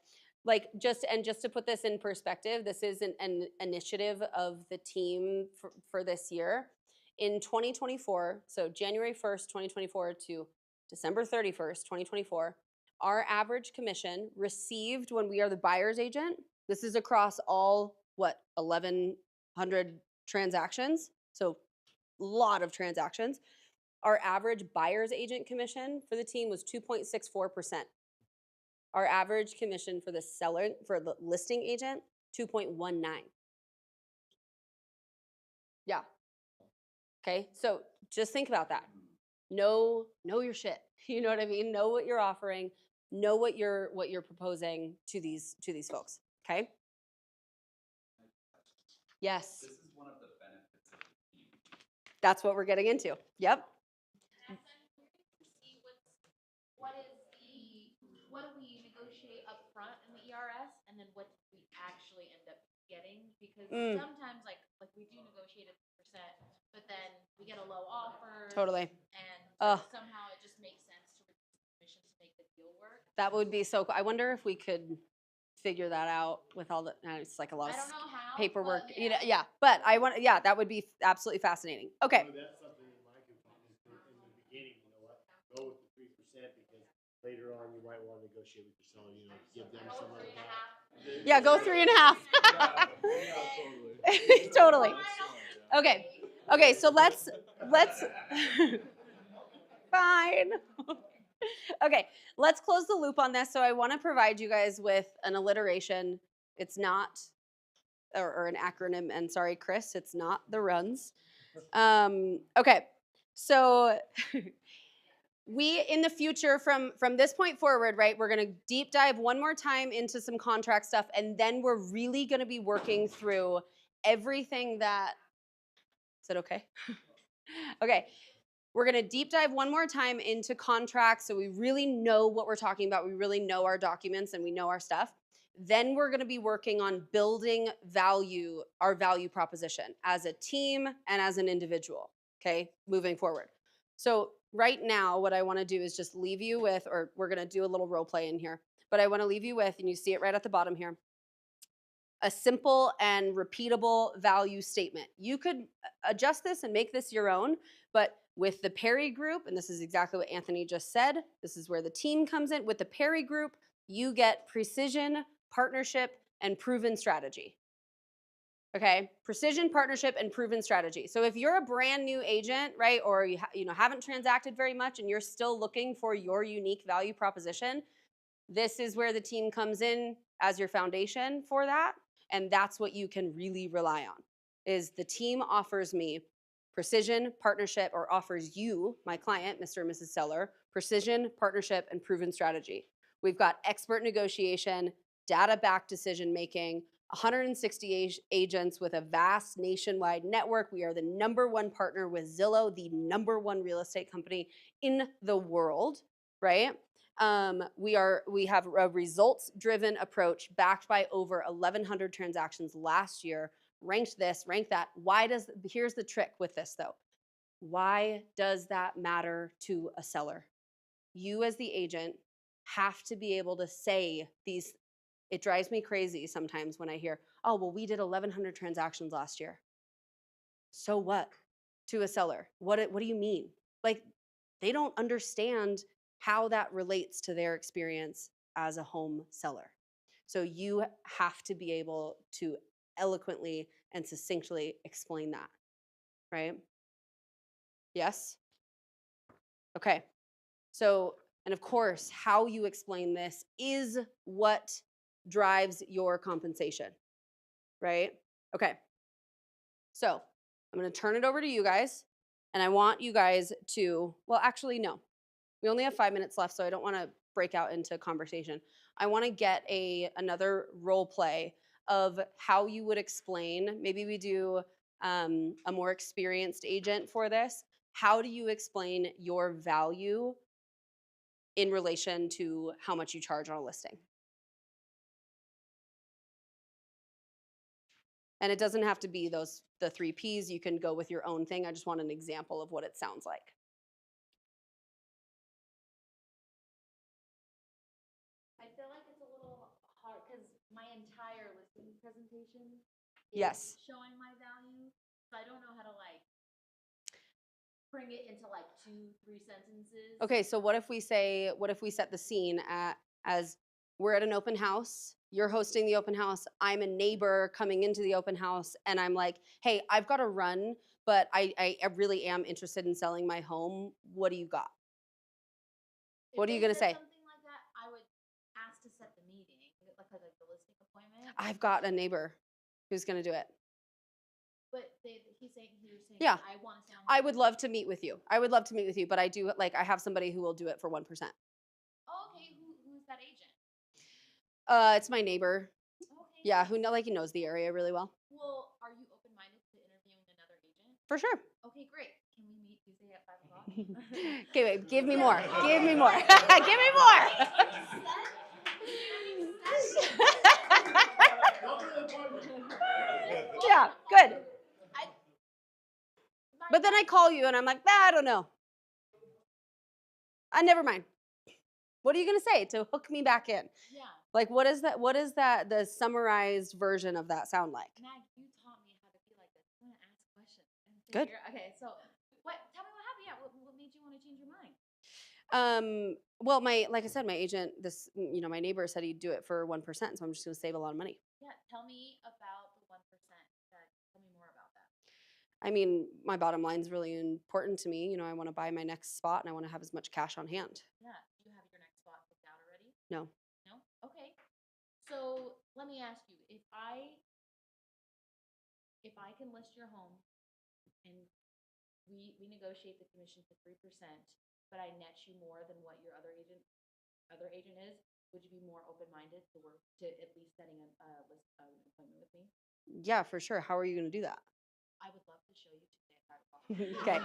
just to put this in perspective, this is an initiative of the team for this year. In 2024, so January 1st, 2024 to December 31st, 2024. Our average commission received when we are the buyer's agent, this is across all, 1,100 transactions? So a lot of transactions. Our average buyer's agent commission for the team was 2.64%. Our average commission for the listing agent, 2.19. Yeah. Okay, so just think about that. Know your shit. You know what I mean? Know what you're offering. Know what you're proposing to these folks. Okay. Yes, This is one of the benefits of the team. that's what we're getting into. Yep. Next, I'm curious to see what do we negotiate up front in the ERS, and then what do we actually end up getting? Because sometimes, like we do negotiate at 3%, but then we get a low offer. Totally. And Ugh. somehow it just makes sense to reduce the commission to make the deal work. That would be so cool. I wonder if we could figure that out with all the. It's like a lot I of don't know how. paperwork. But You know, yeah. But that would be absolutely fascinating. Okay. You know, that's something that Mike had taught me in the beginning, you know what, go with the 3% because later on you might want to negotiate with your seller, you know, give them some of that. Yeah, go 3.5. Totally. Okay. Okay, so let's fine. Okay, let's close the loop on this. So I want to provide you guys with an alliteration. It's not, or an acronym, and sorry, Chris, it's not the runs. Okay, so we, in the future, from this point forward, right, we're going to deep dive one more time into some contract stuff, and then we're really going to be working through everything that, is it okay? Okay, we're going to deep dive one more time into contracts so we really know what we're talking about. We really know our documents and we know our stuff. Then we're going to be working on building our value proposition as a team and as an individual, okay, moving forward. So right now, what I want to do is just leave you with, or we're going to do a little role play in here, but I want to leave you with, and you see it right at the bottom here, a simple and repeatable value statement. You could adjust this and make this your own, but with the Perry Group, and this is exactly what Anthony just said, this is where the team comes in. With the Perry Group, you get precision, partnership, and proven strategy. Okay, precision, partnership, and proven strategy. So if you're a brand new agent, right, or you haven't transacted very much and you're still looking for your unique value proposition, this is where the team comes in as your foundation for that. And that's what you can really rely on, is the team offers me precision, partnership, or offers you, my client, Mr. and Mrs. Seller, precision, partnership, and proven strategy. We've got expert negotiation, data-backed decision-making, 160 agents with a vast nationwide network. We are the #1 partner with Zillow, the #1 real estate company in the world, right? We have a results-driven approach backed by over 1,100 transactions last year. Ranked this, ranked that. Here's the trick with this though. Why does that matter to a seller? You as the agent have to be able to say these. It drives me crazy sometimes when I hear, oh, well, we did 1,100 transactions last year. So what to a seller? What do you mean? Like, they don't understand how that relates to their experience as a home seller. So you have to be able to eloquently and succinctly explain that, right? Yes? Okay. So, and of course, how you explain this is what drives your compensation, right? Okay. So, I'm going to turn it over to you guys, and I want you guys to, well, actually, no. We only have 5 minutes left, so I don't want to break out into conversation. I want to get another role play of how you would explain. Maybe we do a more experienced agent for this. How do you explain your value in relation to how much you charge on a listing? And it doesn't have to be the 3 Ps. You can go with your own thing. I just want an example of what it sounds like. I feel like it's a little hard because my entire listing presentation is Yes. showing my value. So I don't know how to like bring it into like 2-3 sentences. Okay, so what if we set the scene as we're at an open house, you're hosting the open house, I'm a neighbor coming into the open house, and I'm like, hey, I've got to run, but I really am interested in selling my home. What do you got? What are you gonna say? Something like that, I would ask to set the meeting, like the listing appointment. I've got a neighbor who's gonna do it. But he was saying, Yeah. I want to. I would love to meet with you. But I do, like, I have somebody who will do it for 1%. Oh, okay. Who's that agent? It's my neighbor. Okay. Yeah, who knows the area really well. Well, are you open-minded to interviewing another agent? For sure. Okay, great. Can we meet Tuesday at 5 o'clock? Okay, wait, give me more. Give me more. Give me more. Yeah, good. But then I call you and I'm like, I don't know. Never mind. What are you gonna say to hook me back in? Yeah. Like, what is that? The summarized version of that sound like? Mag, you taught me how to be like this. I'm gonna ask questions. Good. Okay, so tell me what happened. Yeah, what made you want to change your mind? Well, like I said, my agent, my neighbor said he'd do it for 1%, so I'm just gonna save a lot of money. Yeah, tell me about the 1%. Tell me more about that. I mean, my bottom line is really important to me. I want to buy my next spot and I want to have as much cash on hand. Yeah, do you have your next spot picked out already? No. No? Okay. So let me ask you, if I can list your home and we negotiate the commission to 3%, but I net you more than what your other agent is, would you be more open-minded to at least setting an appointment with me? Yeah, for sure. How are you going to do that? I would love to show you Tuesday at 5 o'clock. Okay.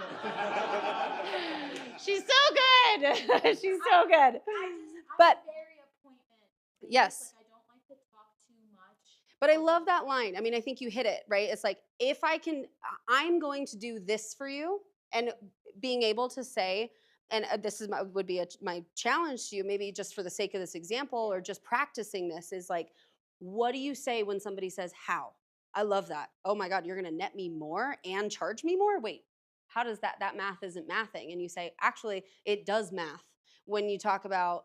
She's so good. She's so good. But I'm very appointment. yes. Like, I don't like to talk too much. But I love that line. I mean, I think you hit it, right? It's like, I'm going to do this for you, and being able to say, and this would be my challenge to you, maybe just for the sake of this example or just practicing this, is like, what do you say when somebody says, how? I love that. Oh my God, you're going to net me more and charge me more? Wait, how does that math isn't mathing? And you say, actually, it does math when you talk about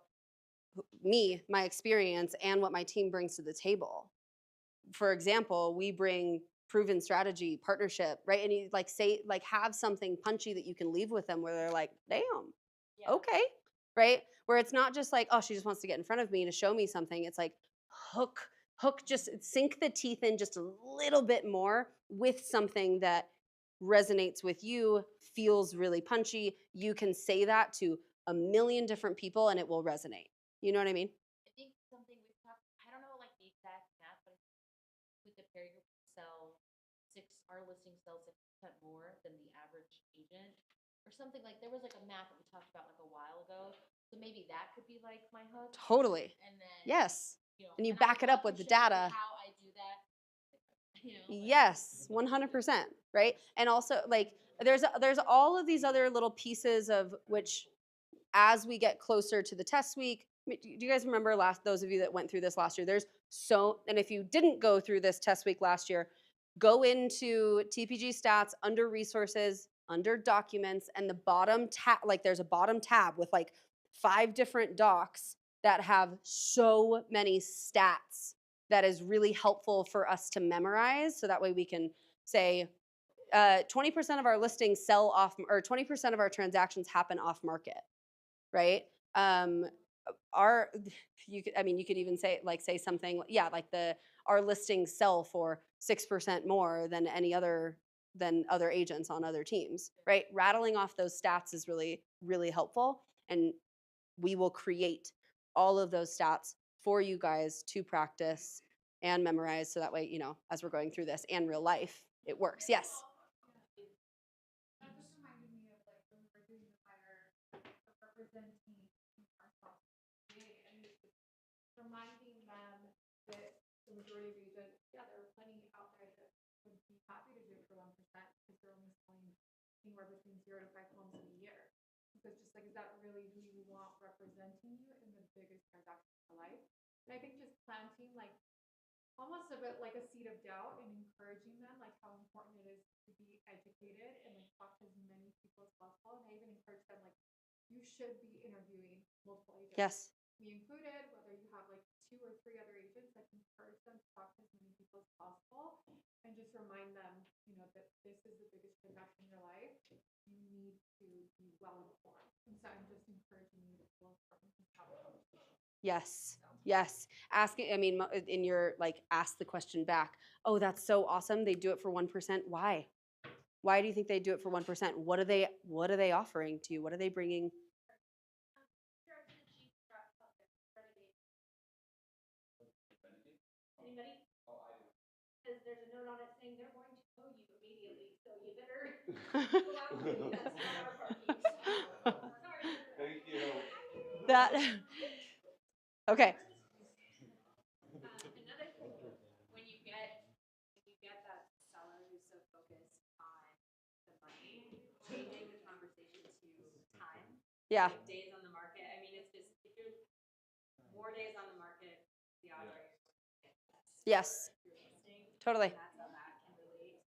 me, my experience, and what my team brings to the table. For example, we bring proven strategy, partnership, right? And you have something punchy that you can leave with them where they're like, damn, Yeah. okay, right? Where it's not just like, oh, she just wants to get in front of me to show me something. It's like hook, just sink the teeth in just a little bit more with something that resonates with you, feels really punchy. You can say that to a million different people and it will resonate. You know what I mean? I think something we've talked, I don't know like the exact math, but with the Perry Group our listing sells 6% more than the average agent or something. Like there was like a math that we talked about like a while ago. So maybe that could be like my hook. Totally. And then yes. you know, And you I back would it up love with to the show you data. how I do that. Yes, 100%, right? And also, like, there's all of these other little pieces of which, as we get closer to the test week, do you guys remember those of you that went through this last year? And if you didn't go through this test week last year, go into TPG stats under resources, under documents, and the bottom tab, like there's a bottom tab with like 5 different docs that have so many stats that is really helpful for us to memorize. So that way we can say 20% of our listings sell off, or 20% of our transactions happen off market, right? You could even say something, yeah, like our listings sell for 6% more than other agents on other teams, right? Rattling off those stats is really, really helpful, and we will create all of those stats for you guys to practice and memorize, so that way, as we're going through this and real life, it works. Yes. That just reminded me of like when we were doing the fire of representing ourselves today, and it's just reminding them that the majority of agents, yeah, there are plenty out there that would be happy to do it for 1% because they're only selling anywhere between 0 to 5 homes in a year. So it's just like, is that really who you want representing you in the biggest transaction of your life? And I think just planting like almost a bit like a seed of doubt and encouraging them like how important it is to be educated and like talk to as many people as possible. And I even encourage them like you should be interviewing multiple agents. Yes. Me included, whether you have like 2 or 3 other agents, like encourage them to talk to as many people as possible and just remind them, that this is the biggest transaction in your life. You need to be well informed. And so I'm just encouraging you to feel important and have a conversation. Yes. Yes. In your ask the question back. Oh, that's so awesome. They do it for 1%. Why? Why do you think they do it for 1%? What are they offering to you? What are they bringing? Anybody? Because there's a note on it saying they're going to know you immediately, so you better go out and do that. Not our parking. Sorry. Thank you. That. Okay. Another thing, when you get that seller who's so focused on the money, changing the conversation to time. Yeah. Like days on the market. I mean, it's just, if you're more days on the market, the odds are you're going to get less. Yes. If you're listing. Totally. And that's how that can relate.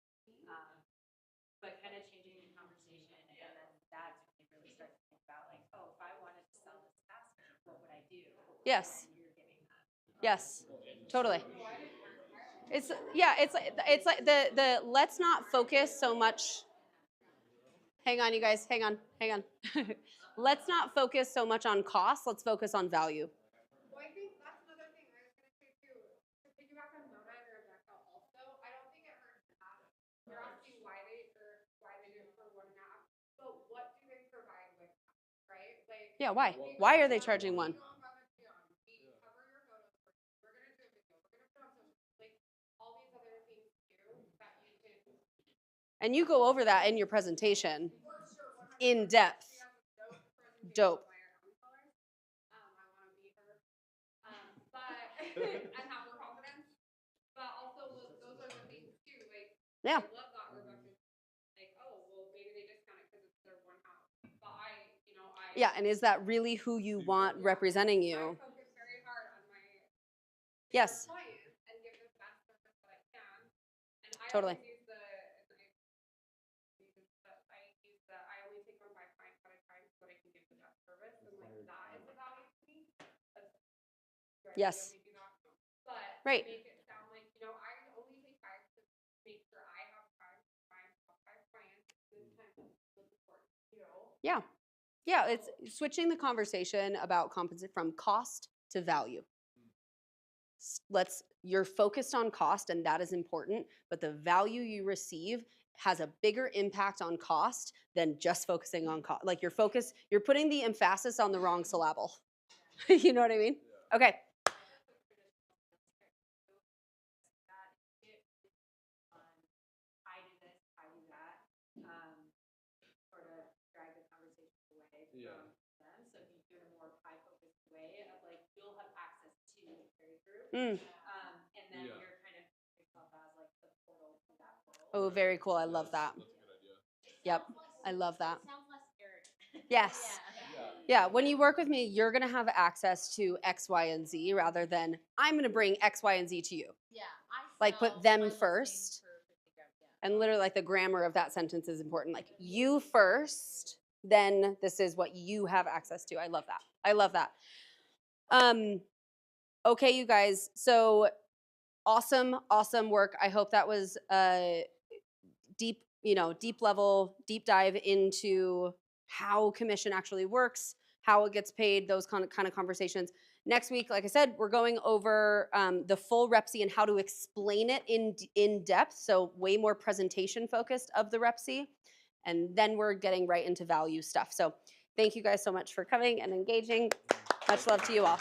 But kind of changing the conversation, and then that's when you really start to think about like, oh, if I wanted to sell this faster, what would I do? Yes. And you're giving that. Yes. Totally. It's like the let's not focus so much. Hang on, you guys. Hang on. Let's not focus so much on cost. Let's focus on value. Well, I think that's another thing I was going to say too. To piggyback on Mona and Rebecca also, I don't think it hurts to ask. You're asking why they do it for 1.5, but what do they provide with that, right? Like, Yeah, why? Why are they charging 1? We go above and beyond. We cover your photos. We're going to do a video. We're going to put on social, like all these other things too that you can. And you go over that in your presentation. For sure, 100%. In depth. She has a presentation. Dope. I want to meet her. But and have her confidence. But also, those are the things too. Like, Yeah. I love that Rebecca's like, oh, well, maybe they discount it because it's their 1 house. But Yeah, and is that really who you want representing you? I focus very hard on my Yes. clients and give the best service that I can. And I Totally. always use I only take on 5 clients at a time so that I can give the best service. And like that is the value to me. Yes. But right. Make it sound like, I only take 5 to make sure I have time to find 5 clients. This time with support, Yeah. Yeah, it's switching the conversation about from cost to value. You're focused on cost, and that is important, but the value you receive has a bigger impact on cost than just focusing on cost. Like you're putting the emphasis on the wrong syllable. You know what I mean? Okay. I do this, I do that. Sort of drag the conversation away from them. So if you do it in a more high-focused way of like, you'll have access to the carry through. And then you're kind of yourself as like the Oh, very cool. I love that. That's a good idea. Yep, I love that. Sounds less scary. Yes. Yeah, when you work with me, you're gonna have access to X, Y, and Z rather than I'm gonna bring X, Y, and Z to you. Yeah, Like, put them first. And literally, like, the grammar of that sentence is important. Like, you first, then this is what you have access to. I love that. I love that. Okay, you guys. So awesome, awesome work. I hope that was deep, deep level, deep dive into how commission actually works, how it gets paid, those kind of conversations. Next week, like I said, we're going over the full REPSI and how to explain it in depth. So way more presentation focused of the REPSI. And then we're getting right into value stuff. So thank you guys so much for coming and engaging. Much love to you all.